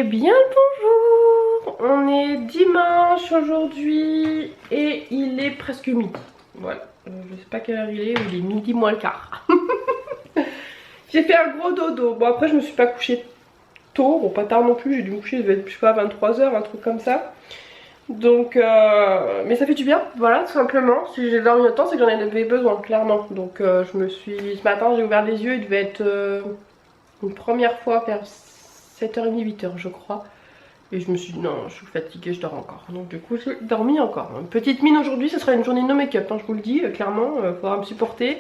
Eh bien bonjour, on est dimanche aujourd'hui et il est presque midi. Voilà, je sais pas quelle heure il est midi moins le quart. J'ai fait un gros dodo. Bon après je me suis pas couchée tôt, bon pas tard non plus, j'ai dû me coucher, je devait être, je sais pas, 23 h, un truc comme ça. Donc mais ça fait du bien, voilà, tout simplement. Si j'ai dormi autant, c'est que j'en avais besoin, clairement. Donc ce matin j'ai ouvert les yeux, il devait être une première fois vers 7h30, 8h je crois. Et je me suis dit non, je suis fatiguée, je dors encore. Donc du coup j'ai dormi encore. Petite mine aujourd'hui, ce sera une journée no make-up, hein, je vous le dis, clairement, faudra me supporter.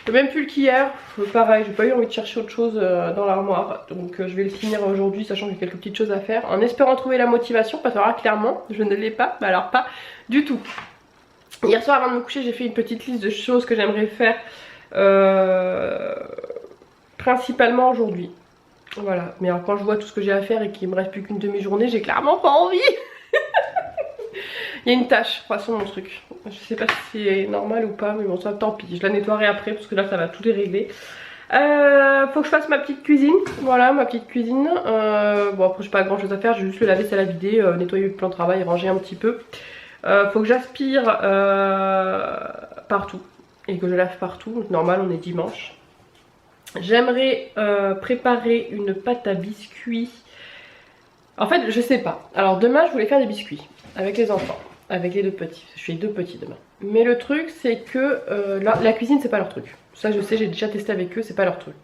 Le même pull qu'hier, pareil, j'ai pas eu envie de chercher autre chose dans l'armoire. Donc je vais le finir aujourd'hui, sachant que j'ai quelques petites choses à faire. En espérant trouver la motivation, parce que là, clairement, je ne l'ai pas, mais alors pas du tout. Hier soir avant de me coucher, j'ai fait une petite liste de choses que j'aimerais faire principalement aujourd'hui. Voilà, mais alors quand je vois tout ce que j'ai à faire et qu'il me reste plus qu'une demi-journée, j'ai clairement pas envie. Il y a une tache, je crois, sur mon truc. Je sais pas si c'est normal ou pas, mais bon, ça tant pis. Je la nettoierai après parce que là, ça va tout dérégler. Faut que je fasse ma petite cuisine. Voilà, ma petite cuisine. Bon, après, j'ai pas grand chose à faire. J'ai juste le lave-vaisselle à vider, nettoyer le plan de travail, ranger un petit peu. Faut que j'aspire partout et que je lave partout. Normal, on est dimanche. J'aimerais préparer une pâte à biscuits. En fait, je sais pas. Alors demain, je voulais faire des biscuits avec les enfants, avec les deux petits. Je fais deux petits demain. Mais le truc, c'est que la cuisine, c'est pas leur truc. Ça, je sais, j'ai déjà testé avec eux, c'est pas leur truc.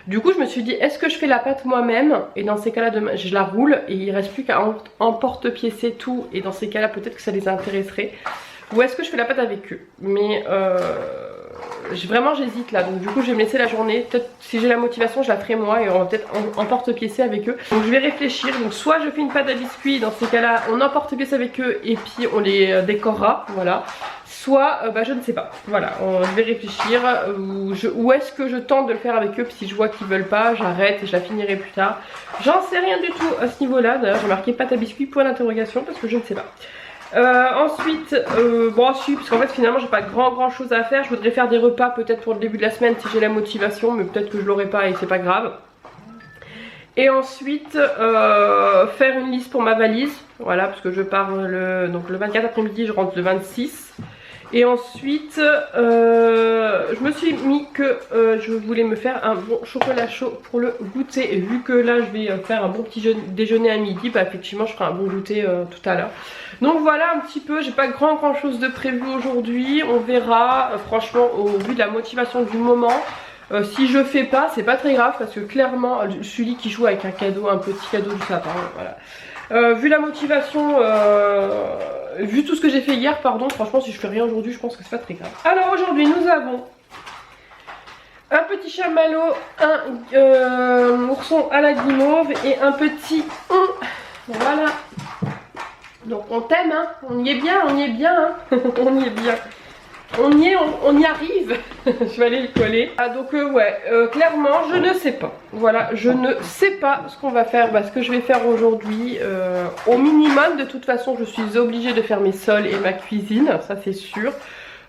Du coup, je me suis dit, est-ce que je fais la pâte moi-même? Et dans ces cas-là, demain, je la roule et il reste plus qu'à emporte-piécer tout. Et dans ces cas-là, peut-être que ça les intéresserait. Ou est-ce que je fais la pâte avec eux? Mais vraiment j'hésite là, donc du coup je vais me laisser la journée. Peut-être si j'ai la motivation je la ferai moi et on va peut-être emporte-piécer avec eux. Donc je vais réfléchir, donc soit je fais une pâte à biscuits, dans ces cas là on emporte-pièce avec eux et puis on les décorera, voilà. Soit je ne sais pas, voilà, je vais réfléchir, ou est-ce que je tente de le faire avec eux, puis si je vois qu'ils veulent pas, j'arrête et je la finirai plus tard. J'en sais rien du tout à ce niveau là, d'ailleurs j'ai marqué pâte à biscuits point d'interrogation parce que je ne sais pas. Ensuite, bon si, parce qu'en fait finalement j'ai pas grand chose à faire. Je voudrais faire des repas peut-être pour le début de la semaine si j'ai la motivation, mais peut-être que je l'aurai pas et c'est pas grave. Et ensuite faire une liste pour ma valise, voilà, parce que je pars donc le 24 après-midi, je rentre le 26. Et ensuite je me suis mis que je voulais me faire un bon chocolat chaud pour le goûter. Et vu que là je vais faire un bon petit déjeuner à midi, bah effectivement je ferai un bon goûter tout à l'heure. Donc voilà un petit peu, j'ai pas grand chose de prévu aujourd'hui. On verra, franchement au vu de la motivation du moment. Si je fais pas, c'est pas très grave parce que clairement, Sully qui joue avec un cadeau, un petit cadeau du sapin, voilà. Vu la motivation, vu tout ce que j'ai fait hier, pardon, franchement si je fais rien aujourd'hui, je pense que c'est pas très grave. Alors aujourd'hui nous avons un petit chamallow, un ourson à la guimauve et un petit voilà. Donc on t'aime, hein, on y est bien, hein. On y est bien. On y arrive. Je vais aller le coller. Ah donc ouais, clairement je ne sais pas. Voilà, je ne sais pas ce qu'on va faire. Ce que je vais faire aujourd'hui, au minimum de toute façon je suis obligée de faire mes sols et ma cuisine, ça c'est sûr.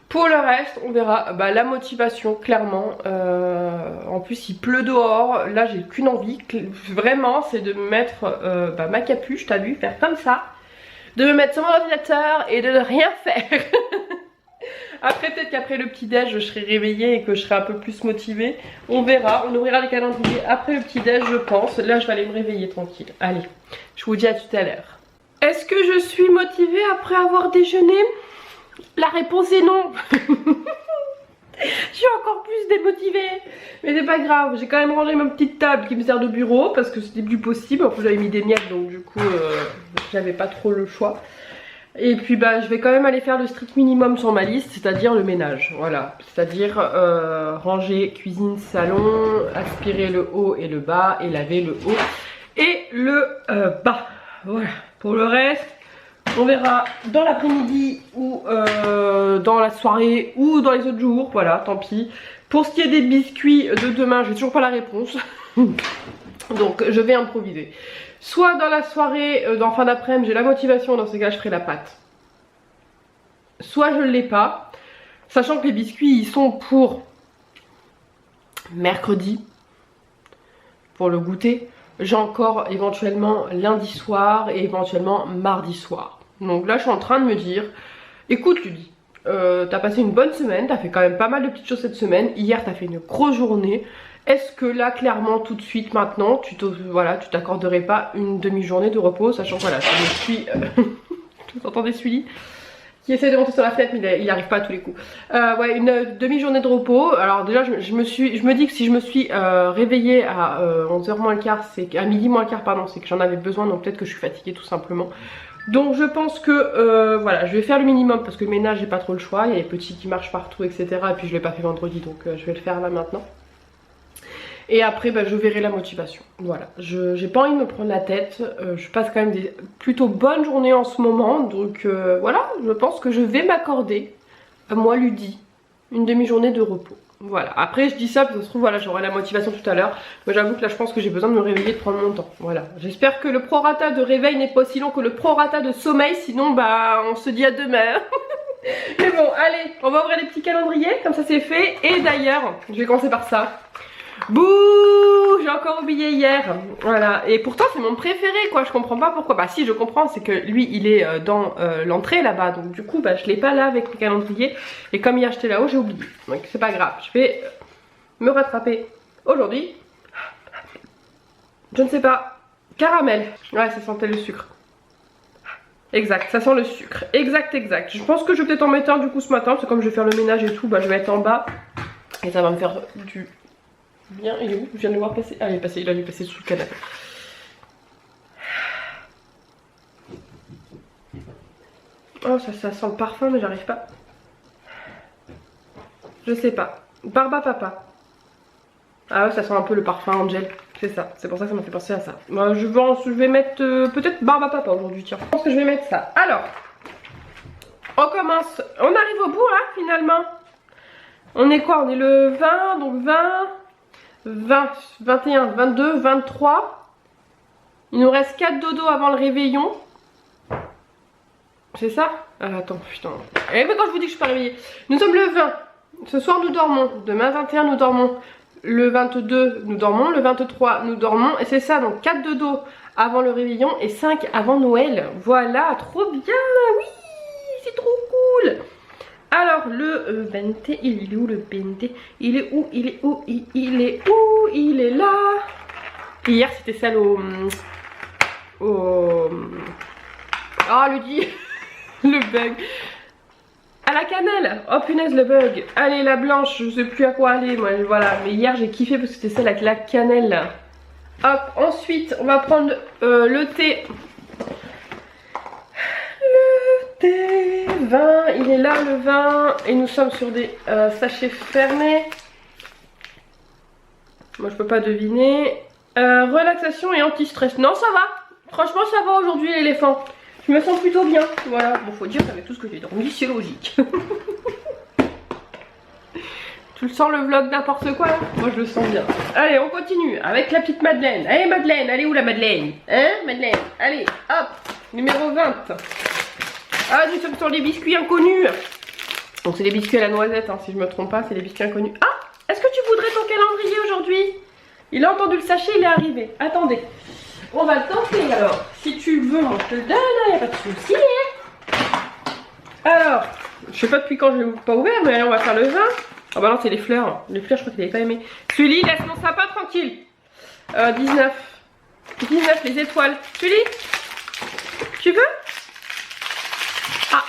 Pour le reste on verra. La motivation clairement, en plus il pleut dehors. Là j'ai qu'une envie, vraiment, c'est de me mettre ma capuche, t'as vu, faire comme ça, de me mettre sur mon ordinateur et de ne rien faire. Après peut-être qu'après le petit déj je serai réveillée et que je serai un peu plus motivée. On verra, on ouvrira les calendriers après le petit déj je pense. Là je vais aller me réveiller tranquille. Allez, je vous dis à tout à l'heure. Est-ce que je suis motivée après avoir déjeuné? La réponse est non. Je suis encore plus démotivée. Mais c'est pas grave, j'ai quand même rangé ma petite table qui me sert de bureau parce que c'était plus possible. En plus j'avais mis des miettes donc du coup j'avais pas trop le choix. Et puis je vais quand même aller faire le strict minimum sur ma liste, c'est-à-dire le ménage, voilà. C'est-à-dire ranger cuisine, salon, aspirer le haut et le bas et laver le haut et le bas. Voilà, pour le reste, on verra dans l'après-midi ou dans la soirée ou dans les autres jours, voilà, tant pis. Pour ce qui est des biscuits de demain, j'ai toujours pas la réponse, donc je vais improviser. Soit dans la soirée, dans fin d'après-midi, j'ai la motivation, dans ces cas je ferai la pâte. Soit je ne l'ai pas, sachant que les biscuits ils sont pour mercredi, pour le goûter. j'ai encore éventuellement lundi soir et éventuellement mardi soir. Donc là je suis en train de me dire, écoute Ludi, t'as passé une bonne semaine, t'as fait quand même pas mal de petites choses cette semaine. Hier t'as fait une grosse journée. Est-ce que là clairement tout de suite maintenant tu t'accorderais pas une demi-journée de repos, sachant que voilà je me suis... vous entendez celui qui essaie de monter sur la fenêtre mais il arrive pas à tous les coups. Ouais, une demi-journée de repos. Alors déjà je me dis que si je me suis réveillée à 11h moins le quart, c'est à midi moins le quart pardon, c'est que j'en avais besoin, donc peut-être que je suis fatiguée tout simplement. Donc je pense que voilà, je vais faire le minimum parce que le ménage j'ai pas trop le choix, il y a les petits qui marchent partout etc. Et puis je l'ai pas fait vendredi, donc je vais le faire là maintenant. Et après bah, je verrai la motivation. Voilà, j'ai pas envie de me prendre la tête. Je passe quand même des plutôt bonnes journées en ce moment. Donc voilà, je pense que je vais m'accorder, à moi Ludi, une demi-journée de repos. Voilà, après je dis ça parce que ça se trouve voilà j'aurai la motivation tout à l'heure. Moi j'avoue que là je pense que j'ai besoin de me réveiller, de prendre mon temps. Voilà, j'espère que le prorata de réveil n'est pas aussi long que le prorata de sommeil. Sinon bah on se dit à demain. Mais bon allez, on va ouvrir les petits calendriers, comme ça c'est fait. Et d'ailleurs, je vais commencer par ça. Bouh, j'ai encore oublié hier. Voilà, et pourtant c'est mon préféré quoi, je comprends pas pourquoi. Bah si je comprends, c'est que lui il est dans l'entrée là-bas. Donc du coup bah je l'ai pas là avec le calendrier. Et comme il a acheté là-haut j'ai oublié. Donc c'est pas grave, je vais me rattraper aujourd'hui. Je ne sais pas, caramel. Ouais ça sentait le sucre. Exact, ça sent le sucre. Exact. Je pense que je vais peut-être en mettre un du coup ce matin. Parce que comme je vais faire le ménage et tout, bah je vais être en bas. Et ça va me faire du... Bien, il est où? Je viens de le voir passer. Ah, il a dû passer sous le canapé. Oh, ça sent le parfum, mais j'arrive pas. Je sais pas. Barba Papa. Ah ouais, ça sent un peu le parfum Angel. C'est ça, c'est pour ça que ça m'a fait penser à ça. Moi, je vais mettre peut-être Barba Papa aujourd'hui, tiens. Je pense que je vais mettre ça. Alors, on commence. On arrive au bout, hein, finalement. On est quoi? On est le 20, donc 20, 21, 22, 23. Il nous reste 4 dodos avant le réveillon. C'est ça? Attends, putain. Eh mais quand je vous dis que je suis pas réveillée. Nous sommes le 20. Ce soir nous dormons. Demain 21 nous dormons. Le 22 nous dormons. Le 23 nous dormons. Et c'est ça, donc 4 dodos avant le réveillon et 5 avant Noël. Voilà, trop bien. Oui, c'est trop cool. Alors le 20, il est où le 20? Il est où? Il est où? Il est où? Il est là. Hier c'était celle au... Ah Ludi. Le bug. À la cannelle. Oh punaise le bug. Allez la blanche, je sais plus à quoi aller moi. Voilà, mais hier j'ai kiffé parce que c'était celle avec la cannelle là. Hop, ensuite on va prendre le thé. Le thé 20, il est là le 20. Et nous sommes sur des sachets fermés. Moi je peux pas deviner. Relaxation et anti-stress. Non ça va. Franchement ça va aujourd'hui l'éléphant. Je me sens plutôt bien. Voilà. Bon faut dire qu'avec tout ce que j'ai dormi c'est logique. Tu le sens le vlog n'importe quoi là? Moi je le sens bien. Allez on continue avec la petite Madeleine. Allez Madeleine, elle est où la Madeleine? Hein Madeleine? Allez hop. Numéro 20. Ah nous sommes sur les biscuits inconnus. Donc c'est les biscuits à la noisette hein, si je me trompe pas, c'est les biscuits inconnus. Ah, est-ce que tu voudrais ton calendrier aujourd'hui? Il a entendu le sachet, il est arrivé. Attendez, on va le tenter alors. Si tu le veux, moi je te le donne, il n'y a pas de souci. Alors, je sais pas depuis quand je l'ai pas ouvert, mais allez, on va faire le 20. Ah bah non, c'est les fleurs. Les fleurs, je crois qu'il n'avait pas aimé. Sully, laisse mon sapin tranquille. 19. 19, les étoiles. Sully, tu veux? Ah,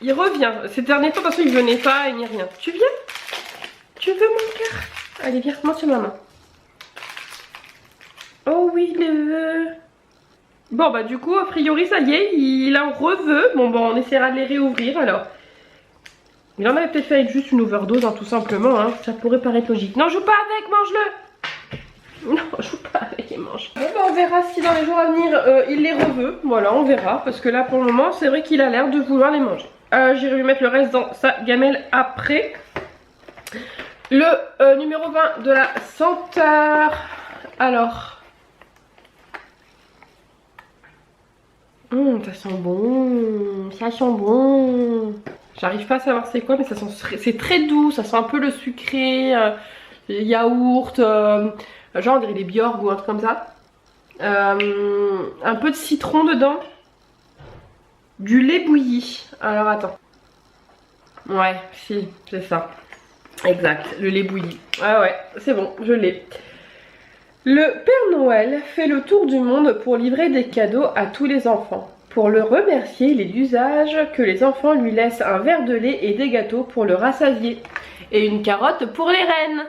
il revient. Ces derniers temps, de toute façon, il venait pas, il n'y a rien. Tu viens? Tu veux mon cœur? Allez, viens, monte sur ma main. Oh oui, il le veut. Bon, bah du coup, a priori, ça y est, il en reveut. Bon, on essaiera de les réouvrir alors. Il en avait peut-être fait avec juste une overdose, hein, tout simplement. Hein. Ça pourrait paraître logique. Non, joue pas avec, mange-le. Non, joue pas avec et mange. Bon, bah, on verra si dans les jours à venir, il les reveut. Voilà, on verra. Parce que là, pour le moment, c'est vrai qu'il a l'air de vouloir les manger. J'irai lui mettre le reste dans sa gamelle après. Le numéro 20 de la senteur. Alors. Ça sent bon. Ça sent bon. J'arrive pas à savoir c'est quoi, mais ça sent, c'est très doux. Ça sent un peu le sucré, yaourt, genre on dirait des Bjorg ou un truc comme ça. un peu de citron dedans, du lait bouilli. Alors attends. Ouais, si, c'est ça. Exact, le lait bouilli. Ah ouais, c'est bon, je l'ai. Le Père Noël fait le tour du monde pour livrer des cadeaux à tous les enfants. Pour le remercier, il est d'usage que les enfants lui laissent un verre de lait et des gâteaux pour le rassasier. Et une carotte pour les reines.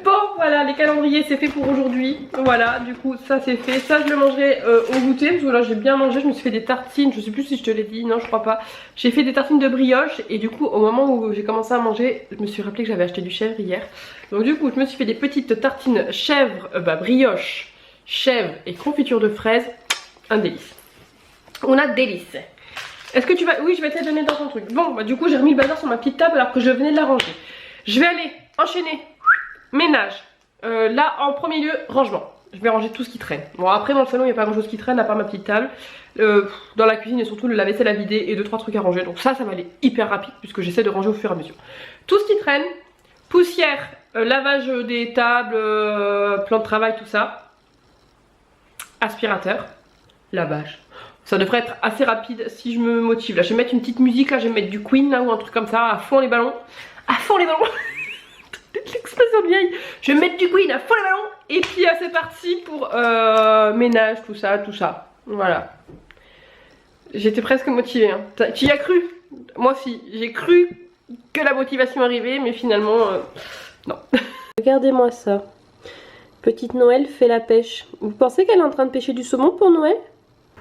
Bon, voilà, les calendriers c'est fait pour aujourd'hui. Voilà, du coup ça c'est fait. Ça je le mangerai au goûter parce que là j'ai bien mangé. Je me suis fait des tartines, je sais plus si je te l'ai dit, non je crois pas. J'ai fait des tartines de brioche et du coup au moment où j'ai commencé à manger, je me suis rappelé que j'avais acheté du chèvre hier. Donc du coup je me suis fait des petites tartines chèvre, brioche, chèvre et confiture de fraises. Un délice. On a délice. Est-ce que tu vas... Oui, je vais te donner dans ton truc. Bon, bah du coup j'ai remis le bazar sur ma petite table alors que je venais de la ranger. Je vais aller enchaîner ménage. Là en premier lieu, rangement. Je vais ranger tout ce qui traîne. Bon après dans le salon il n'y a pas grand chose qui traîne à part ma petite table. Dans la cuisine et surtout le lave-vaisselle à vider et 2-3 trucs à ranger. Donc ça va aller hyper rapide puisque j'essaie de ranger au fur et à mesure. Tout ce qui traîne, poussière, lavage des tables, plan de travail, tout ça. Aspirateur, lavage. Ça devrait être assez rapide si je me motive. Là je vais mettre une petite musique, là je vais mettre du Queen là ou un truc comme ça, à fond les ballons. À fond les ballons. L'expression vieille. Je vais mettre du Queen à fond les ballons. Et puis c'est parti pour ménage, tout ça, tout ça. Voilà. J'étais presque motivée. Hein. Tu y as cru? Moi aussi. J'ai cru que la motivation arrivait, mais finalement, non. Regardez-moi ça. Petite Noël fait la pêche. Vous pensez qu'elle est en train de pêcher du saumon pour Noël?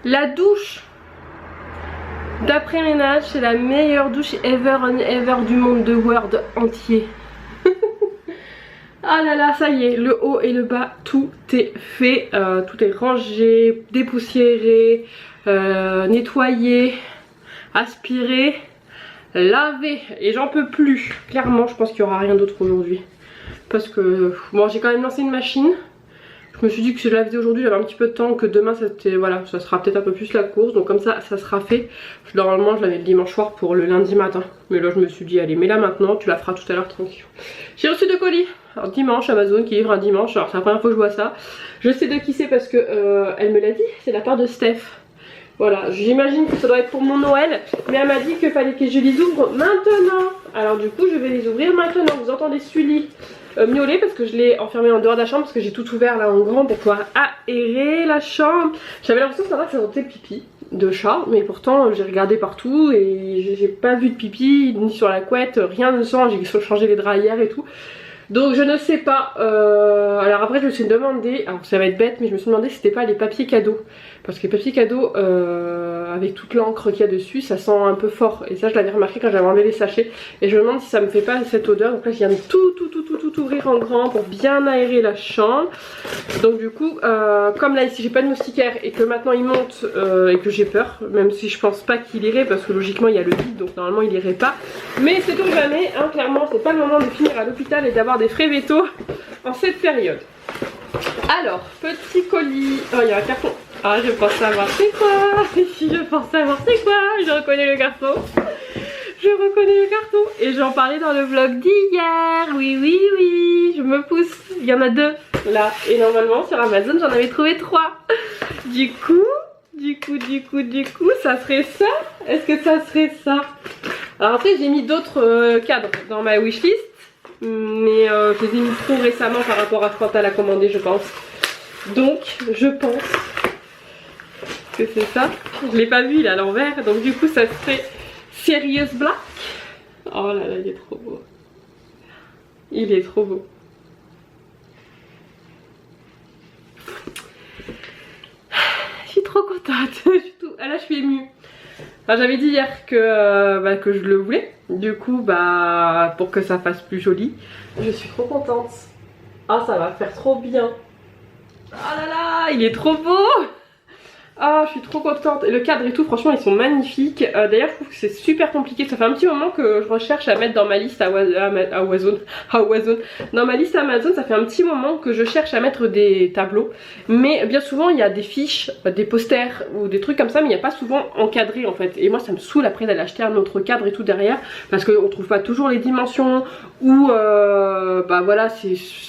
La douche d'après-ménage, c'est la meilleure douche ever on ever du monde de World entier. Ah là là, ça y est, le haut et le bas, tout est fait, tout est rangé, dépoussiéré, nettoyé, aspiré, lavé. Et j'en peux plus. Clairement, je pense qu'il n'y aura rien d'autre aujourd'hui. Parce que, bon, j'ai quand même lancé une machine. Je me suis dit que si je la faisais aujourd'hui, j'avais un petit peu de temps, que demain, voilà, ça sera peut-être un peu plus la course. Donc comme ça sera fait. Normalement, je l'avais le dimanche soir pour le lundi matin. Mais là, je me suis dit, allez, mets-la maintenant, tu la feras tout à l'heure tranquille. J'ai reçu 2 colis. Alors dimanche, Amazon qui livre un dimanche. Alors c'est la première fois que je vois ça. Je sais de qui c'est parce que elle me l'a dit. C'est la part de Steph. Voilà, j'imagine que ça doit être pour mon Noël. Mais elle m'a dit qu'il fallait que je les ouvre maintenant. Alors du coup, je vais les ouvrir maintenant. Vous entendez Sully miauler parce que je l'ai enfermé en dehors de la chambre parce que j'ai tout ouvert là en grand pour pouvoir aérer la chambre. J'avais l'impression que ça sentait le pipi de chat, mais pourtant j'ai regardé partout et j'ai pas vu de pipi ni sur la couette, rien ne sent. J'ai changé les draps hier et tout. Donc je ne sais pas, alors après je me suis demandé, alors ça va être bête mais je me suis demandé si c'était pas les papiers cadeaux. Parce que les papiers cadeaux, avec toute l'encre qu'il y a dessus, ça sent un peu fort. Et ça je l'avais remarqué quand j'avais enlevé les sachets. Et je me demande si ça me fait pas cette odeur. Donc là je viens de tout ouvrir en grand pour bien aérer la chambre. Donc du coup, comme là ici j'ai pas de moustiquaire et que maintenant il monte et que j'ai peur. Même si je pense pas qu'il irait parce que logiquement il y a le vide donc normalement il irait pas. Mais c'est donc jamais, hein, clairement c'est pas le moment de finir à l'hôpital et d'avoir des frais vétos en cette période. Alors, petit colis. Oh, il y a un carton. Ah, je pense savoir c'est quoi. Je pense savoir c'est quoi. Je reconnais le carton. Je reconnais le carton. Et j'en parlais dans le vlog d'hier. Oui, oui, oui. Je me pousse. Il y en a 2 là. Et normalement, sur Amazon, j'en avais trouvé 3. Du coup, ça serait ça. Est-ce que ça serait ça? Alors après, j'ai mis d'autres cadres dans ma wishlist. Mais je les ai mis trop récemment par rapport à quand elle a commandé je pense. Donc je pense que c'est ça. Je l'ai pas vu il est à l'envers. Donc du coup ça serait Serious Black. Oh là là il est trop beau. Il est trop beau. Je suis trop contente. Là je suis émue. Enfin, j'avais dit hier que je le voulais. Du coup, pour que ça fasse plus joli. Je suis trop contente. Ah, ça va faire trop bien. Ah là là, il est trop beau. Ah, je suis trop contente. Et le cadre et tout, franchement, ils sont magnifiques. D'ailleurs, je trouve que c'est super compliqué. Ça fait un petit moment que je recherche à mettre dans ma liste Amazon. Dans ma liste Amazon, ça fait un petit moment que je cherche à mettre des tableaux. Mais bien souvent, il y a des fiches, des posters ou des trucs comme ça, mais il n'y a pas souvent encadré en fait. Et moi, ça me saoule après d'aller acheter un autre cadre et tout derrière. Parce qu'on trouve pas toujours les dimensions. Ou, voilà,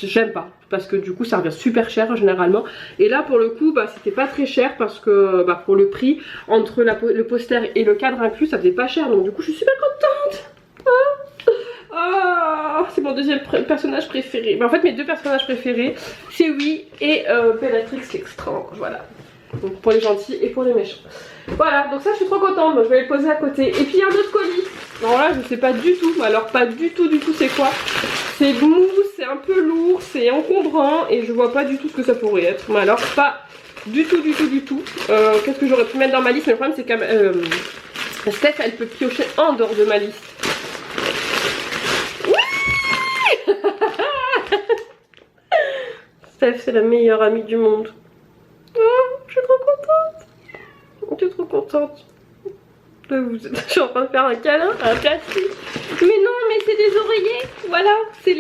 j'aime pas. parce que du coup ça revient super cher généralement. Et là pour le coup bah c'était pas très cher parce que bah, pour le prix entre le poster et le cadre inclus ça faisait pas cher, donc du coup je suis super contente. C'est mon deuxième personnage préféré. Mais en fait mes deux personnages préférés c'est Oui et Bellatrix Lestrange, voilà. Donc pour les gentils et pour les méchants. Voilà, donc ça je suis trop contente, moi je vais les poser à côté. Et puis il y a un autre colis. Alors là je sais pas du tout, alors pas du tout c'est quoi. C'est mou, c'est un peu lourd, c'est encombrant et je vois pas du tout ce que ça pourrait être. Mais alors pas du tout. Qu'est-ce que j'aurais pu mettre dans ma liste? Mais le problème c'est que Steph elle peut piocher en dehors de ma liste. Oui. Steph c'est la meilleure amie du monde. Oh, je suis trop contente. Je suis trop contente. Je suis en train de faire un câlin à un plastique. Mais non, mais c'est des oreillers. Voilà, c'est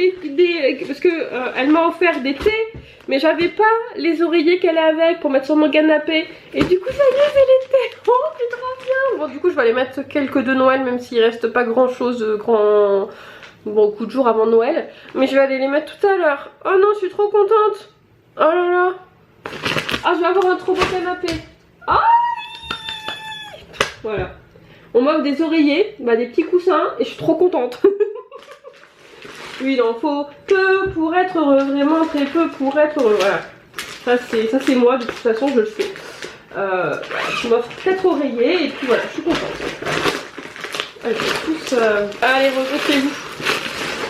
parce que elle m'a offert des thés, mais j'avais pas les oreillers qu'elle a avec pour mettre sur mon canapé. Et du coup, ça y est, j'ai les thés. Oh, c'est trop bien. Bon, du coup, je vais aller mettre quelques de Noël, même s'il reste pas grand chose, bon coup de jour avant Noël. Mais je vais aller les mettre tout à l'heure. Oh non, je suis trop contente. Oh là là. Ah, je vais avoir un trop beau canapé. Ah, voilà. On m'offre des oreillers, bah, des petits coussins et je suis trop contente. Oui, il en faut peu pour être heureux, vraiment très peu pour être heureux. Voilà. Ça c'est moi, de toute façon je le sais. Voilà, je m'offre 4 oreillers et puis voilà, je suis contente. Allez, tous, allez, rejetez-vous.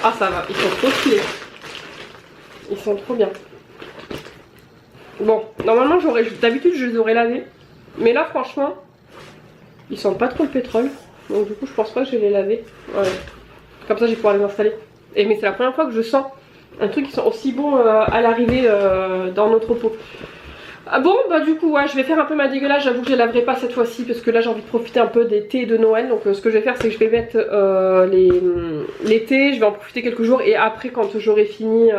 Ah ça va, ils sont trop stylés. Ils sont trop bien. Bon, normalement d'habitude je les aurais lavés. Mais là franchement, ils sentent pas trop le pétrole. Donc du coup je pense pas que je vais les laver. Ouais. Comme ça je vais pouvoir les installer. Mais c'est la première fois que je sens un truc qui sent aussi bon à l'arrivée dans notre pot. Ah bon bah du coup ouais, je vais faire un peu ma dégueulasse. J'avoue que je les laverai pas cette fois-ci parce que là j'ai envie de profiter un peu des thés de Noël. Donc ce que je vais faire c'est que je vais mettre les thés. Je vais en profiter quelques jours et après quand j'aurai fini...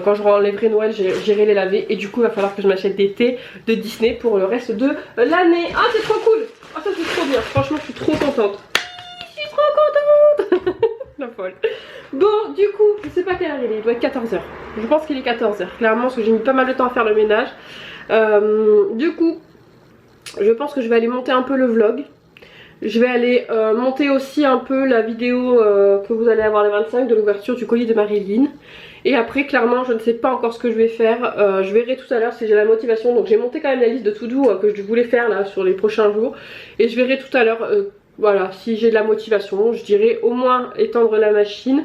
quand je enlèverai Noël, j'irai les laver. Et du coup, il va falloir que je m'achète des thés de Disney pour le reste de l'année. Ah, c'est trop cool! Ah, ça, c'est trop bien. Franchement, je suis trop contente. Je suis trop contente! La folle. Bon, du coup, je sais pas quelle heure il est. Il doit être 14 h. Je pense qu'il est 14 h. Clairement, parce que j'ai mis pas mal de temps à faire le ménage. Du coup, je pense que je vais aller monter un peu le vlog. Je vais aller monter aussi un peu la vidéo que vous allez avoir les 25 de l'ouverture du colis de Marilyn. Et après clairement je ne sais pas encore ce que je vais faire. Je verrai tout à l'heure si j'ai la motivation. Donc j'ai monté quand même la liste de to-do que je voulais faire là sur les prochains jours. Et je verrai tout à l'heure voilà, si j'ai de la motivation. Je dirais au moins étendre la machine,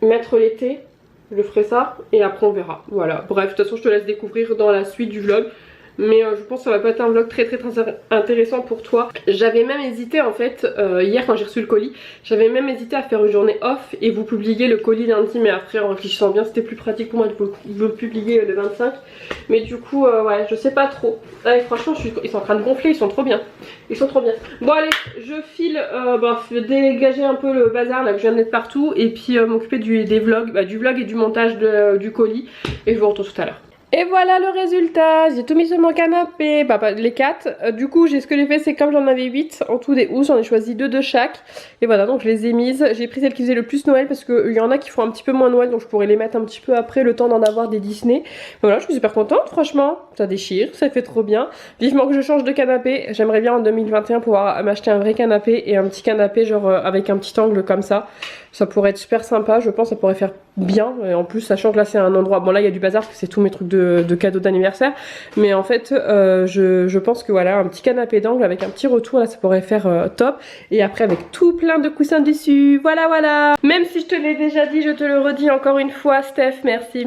mettre les thés. Je ferai ça et après on verra. Voilà, bref, de toute façon je te laisse découvrir dans la suite du vlog. Mais je pense que ça va pas être un vlog très intéressant pour toi. J'avais même hésité en fait, hier quand j'ai reçu le colis, j'avais même hésité à faire une journée off et vous publier le colis lundi. Mais après en réfléchissant bien c'était plus pratique pour moi de vous le publier le 25. Mais du coup ouais je sais pas trop. Allez, franchement ils sont en train de gonfler, ils sont trop bien. Ils sont trop bien. Bon allez, je file dégager un peu le bazar là que je viens de mettre partout. Et puis m'occuper des vlogs, du vlog et du montage du colis. Et je vous retrouve tout à l'heure. Et voilà le résultat, j'ai tout mis sur mon canapé, les 4. Du coup ce que j'ai fait c'est comme j'en avais 8 en tout des housses, j'en ai choisi 2 de chaque. Et voilà donc je les ai mises, j'ai pris celles qui faisaient le plus Noël parce qu'il y en a qui font un petit peu moins Noël. Donc je pourrais les mettre un petit peu après le temps d'en avoir des Disney. Mais voilà, je suis super contente franchement, ça déchire, ça fait trop bien. Vivement que je change de canapé, j'aimerais bien en 2021 pouvoir m'acheter un vrai canapé et un petit canapé genre avec un petit angle comme ça. Ça pourrait être super sympa, je pense que ça pourrait faire bien. Et en plus sachant que là c'est un endroit, bon là il y a du bazar parce que c'est tous mes trucs de cadeaux d'anniversaire. Mais en fait je pense que voilà, un petit canapé d'angle avec un petit retour là ça pourrait faire top. Et après avec tout plein de coussins dessus, voilà. Même si je te l'ai déjà dit, je te le redis encore une fois Steph, merci.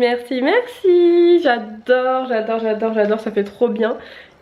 J'adore, ça fait trop bien.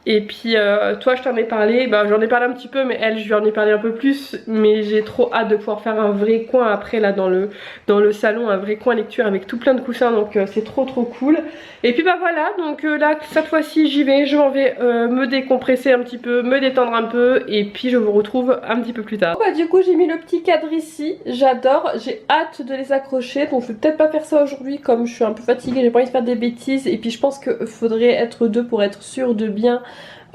Et puis toi je t'en ai parlé, j'en ai parlé un petit peu mais elle je lui en ai parlé un peu plus. Mais j'ai trop hâte de pouvoir faire un vrai coin après là dans le salon, un vrai coin lecture avec tout plein de coussins. Donc c'est trop cool. Et puis voilà, donc là cette fois-ci j'y vais, je m'en vais me décompresser un petit peu, me détendre un peu. Et puis je vous retrouve un petit peu plus tard. Du coup j'ai mis le petit cadre ici, j'adore, j'ai hâte de les accrocher. Donc je vais peut-être pas faire ça aujourd'hui comme je suis un peu fatiguée, j'ai pas envie de faire des bêtises. Et puis je pense qu'il faudrait être deux pour être sûr de bien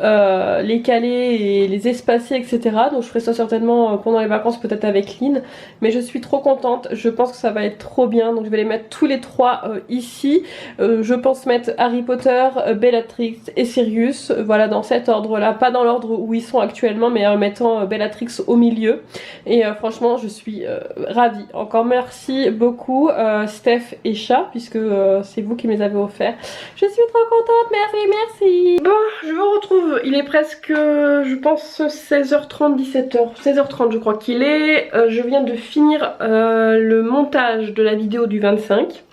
les caler et les espacer, etc. Donc je ferai ça certainement pendant les vacances, peut-être avec Lynn. Mais je suis trop contente, je pense que ça va être trop bien. Donc je vais les mettre tous les trois ici. Je pense mettre Harry Potter, Bellatrix et Sirius, voilà, dans cet ordre là, pas dans l'ordre où ils sont actuellement, mais en mettant Bellatrix au milieu. Et franchement je suis ravie. Encore merci beaucoup Steph et Chat, puisque c'est vous qui me les avez offerts. Je suis trop contente, merci. Bon, je vous retrouve, il est presque, je pense 16h30, 17h, 16h30 je crois qu'il est. Je viens de finir le montage de la vidéo du 25.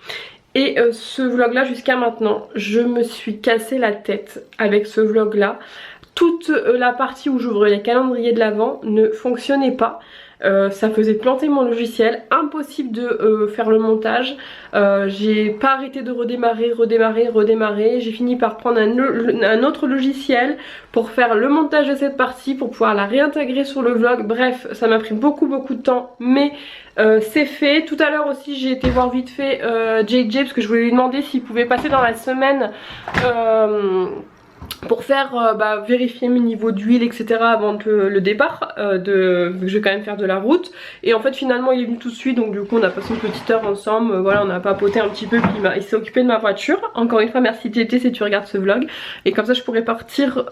Et ce vlog là jusqu'à maintenant, je me suis cassé la tête avec ce vlog là. Toute la partie où j'ouvre les calendriers de l'Avent ne fonctionnait pas. Ça faisait planter mon logiciel, impossible de faire le montage. J'ai pas arrêté de redémarrer. J'ai fini par prendre un autre logiciel pour faire le montage de cette partie, pour pouvoir la réintégrer sur le vlog. Bref, ça m'a pris beaucoup de temps, mais c'est fait. Tout à l'heure aussi j'ai été voir vite fait JJ, parce que je voulais lui demander s'il pouvait passer dans la semaine pour faire vérifier mes niveaux d'huile, etc. avant le départ, vu que je vais quand même faire de la route. Et en fait finalement il est venu tout de suite, donc du coup on a passé une petite heure ensemble, voilà, on a papoté un petit peu, puis il s'est occupé de ma voiture. Encore une fois merci JT si tu regardes ce vlog, et comme ça je pourrais partir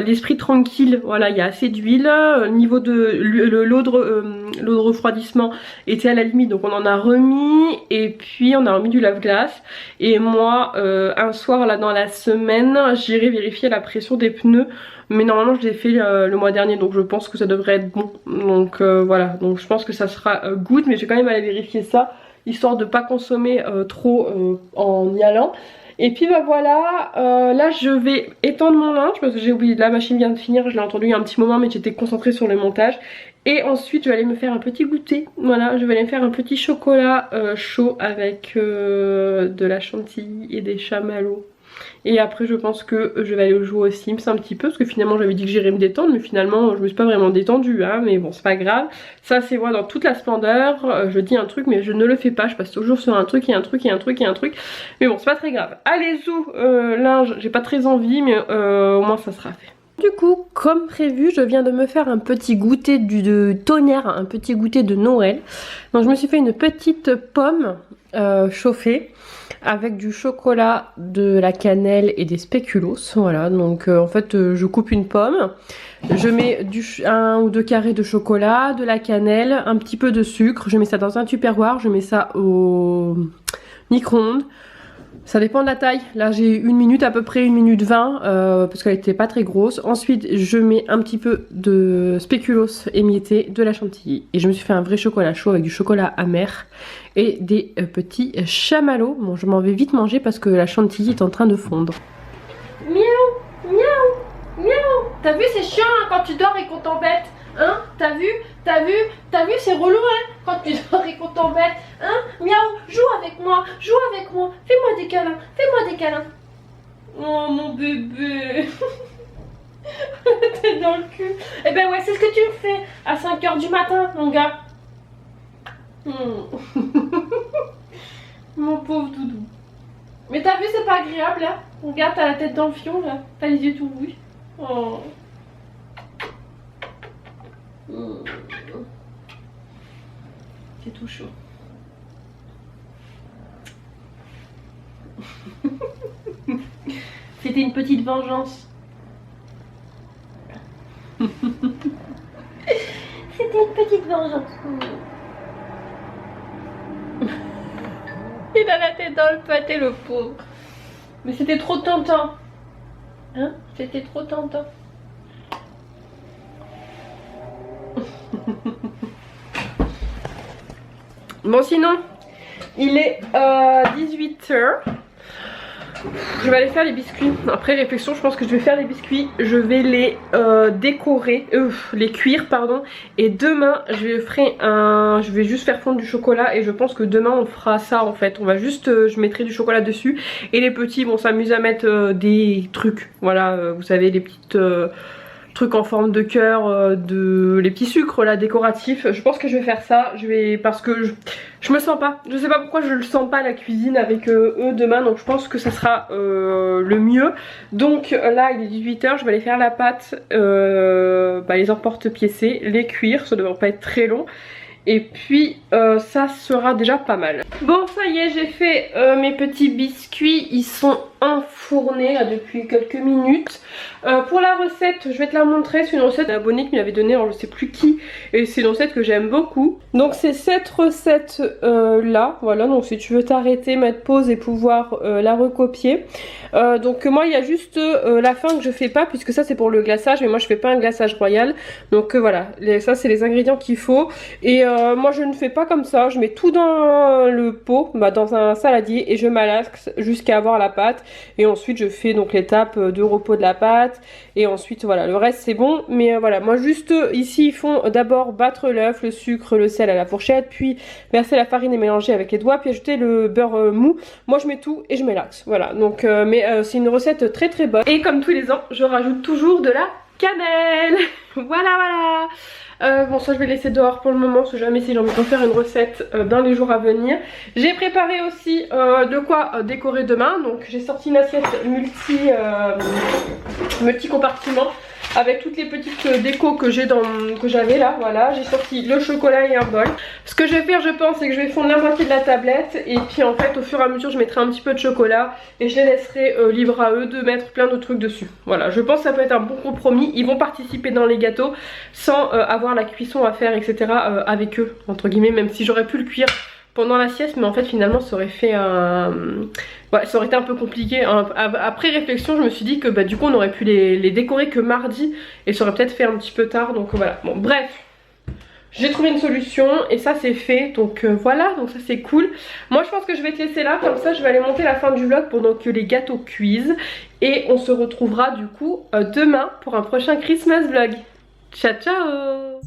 l'esprit tranquille. Voilà, il y a assez d'huile, niveau de l'eau de refroidissement était à la limite, donc on en a remis, et puis on a remis du lave-glace. Et moi un soir là dans la semaine j'irai vérifier la pression des pneus, mais normalement je l'ai fait le mois dernier, donc je pense que ça devrait être bon. Donc voilà, donc je pense que ça sera good, mais je vais quand même aller vérifier ça, histoire de pas consommer trop en y allant. Et puis bah voilà, là je vais étendre mon linge parce que j'ai oublié, la machine vient de finir, je l'ai entendu il y a un petit moment mais j'étais concentrée sur le montage. Et ensuite je vais aller me faire un petit goûter, voilà, je vais aller me faire un petit chocolat chaud avec de la chantilly et des chamallows. Et après je pense que je vais aller jouer aux Sims un petit peu, parce que finalement j'avais dit que j'irais me détendre, mais finalement je me suis pas vraiment détendue, hein, mais bon c'est pas grave. Ça c'est moi dans toute la splendeur, je dis un truc mais je ne le fais pas, je passe toujours sur un truc et un truc et un truc et un truc, mais bon c'est pas très grave. Allez zou, linge, j'ai pas très envie, mais au moins ça sera fait. Du coup, comme prévu, je viens de me faire un petit goûter de tonnerre, un petit goûter de Noël. Donc je me suis fait une petite pomme chauffée avec du chocolat, de la cannelle et des spéculoos. Voilà, donc en fait je coupe une pomme, je mets un ou deux carrés de chocolat, de la cannelle, un petit peu de sucre, je mets ça dans un tupperware, je mets ça au micro-ondes. Ça dépend de la taille, là j'ai 1 minute à peu près, 1 minute 20 parce qu'elle était pas très grosse. Ensuite je mets un petit peu de spéculoos émietté, de la chantilly, et je me suis fait un vrai chocolat chaud avec du chocolat amer et des petits chamallows. Bon je m'en vais vite manger parce que la chantilly est en train de fondre. Miaou, miaou, miaou. T'as vu c'est chiant hein, quand tu dors et qu'on t'embête. Hein, t'as vu c'est relou hein, quand tu dors et qu'on t'embête. Hein, miaou, joue avec moi, fais-moi des câlins, Oh mon bébé. T'es dans le cul. Eh ben ouais, c'est ce que tu me fais à 5 h du matin, mon gars. Mon pauvre doudou. Mais t'as vu, c'est pas agréable là. Regarde, t'as la tête dans le fion là, t'as les yeux tout rouges. Oh. C'est tout chaud. C'était une petite vengeance. C'était une petite vengeance. Il a la tête dans le pâté, le pauvre. Mais c'était trop tentant. Hein? C'était trop tentant. Bon sinon, il est 18 h. Je vais aller faire les biscuits. Après réflexion, je pense que je vais faire les biscuits. Je vais les décorer, les cuire pardon. Et demain, je vais juste faire fondre du chocolat. Et je pense que demain on fera ça en fait. On va juste, je mettrai du chocolat dessus. Et les petits vont s'amuser à mettre des trucs. Voilà, vous savez, les petites trucs en forme de cœur, les petits sucres là décoratifs. Je pense que je vais faire ça, parce que je me sens pas, je sais pas pourquoi je le sens pas la cuisine avec eux demain, donc je pense que ça sera le mieux. Donc là il est 18 h, je vais aller faire la pâte, les emporte-piécer, les cuire, ça devrait pas être très long. Et puis ça sera déjà pas mal. Bon, ça y est, j'ai fait mes petits biscuits. Ils sont enfournés là depuis quelques minutes. Pour la recette, je vais te la montrer. C'est une recette d'un abonné qui me l'avait donnée, alors je sais plus qui. Et c'est une recette que j'aime beaucoup. Donc c'est cette recette là. Voilà, donc si tu veux t'arrêter, mettre pause et pouvoir la recopier. Donc moi il y a juste la fin que je fais pas, puisque ça c'est pour le glaçage. Mais moi je fais pas un glaçage royal. Donc voilà, ça c'est les ingrédients qu'il faut. Et moi je ne fais pas comme ça, je mets tout dans le pot, dans un saladier, et je malaxe jusqu'à avoir la pâte. Et ensuite je fais donc l'étape de repos de la pâte, et ensuite voilà, le reste c'est bon. Mais voilà, moi juste ici ils font d'abord battre l'œuf, le sucre, le sel à la fourchette, puis verser la farine et mélanger avec les doigts, puis ajouter le beurre mou. Moi je mets tout et je malaxe, voilà. Donc c'est une recette très très bonne. Et comme tous les ans, je rajoute toujours de la cannelle. Voilà. Bon, ça je vais laisser dehors pour le moment, parce que jamais si j'ai envie de faire une recette dans les jours à venir. J'ai préparé aussi de quoi décorer demain. Donc j'ai sorti une assiette multi compartiment avec toutes les petites décos que j'avais là. Voilà, j'ai sorti le chocolat et un bol. Ce que je vais faire, je pense, c'est que je vais fondre la moitié de la tablette, et puis en fait au fur et à mesure je mettrai un petit peu de chocolat et je les laisserai libre à eux de mettre plein de trucs dessus. Voilà, je pense que ça peut être un bon compromis. Ils vont participer dans les gâteaux sans avoir la cuisson à faire, etc. Avec eux, entre guillemets, même si j'aurais pu le cuire pendant la sieste, mais en fait finalement ça aurait fait ouais, ça aurait été un peu compliqué. Après réflexion, je me suis dit que du coup on aurait pu les décorer que mardi, et ça aurait peut-être fait un petit peu tard. Donc voilà, bon bref, j'ai trouvé une solution et ça c'est fait. Donc voilà, donc ça c'est cool. Moi je pense que je vais te laisser là, comme ça je vais aller monter la fin du vlog pendant que les gâteaux cuisent. Et on se retrouvera du coup demain pour un prochain Christmas vlog. Ciao ciao.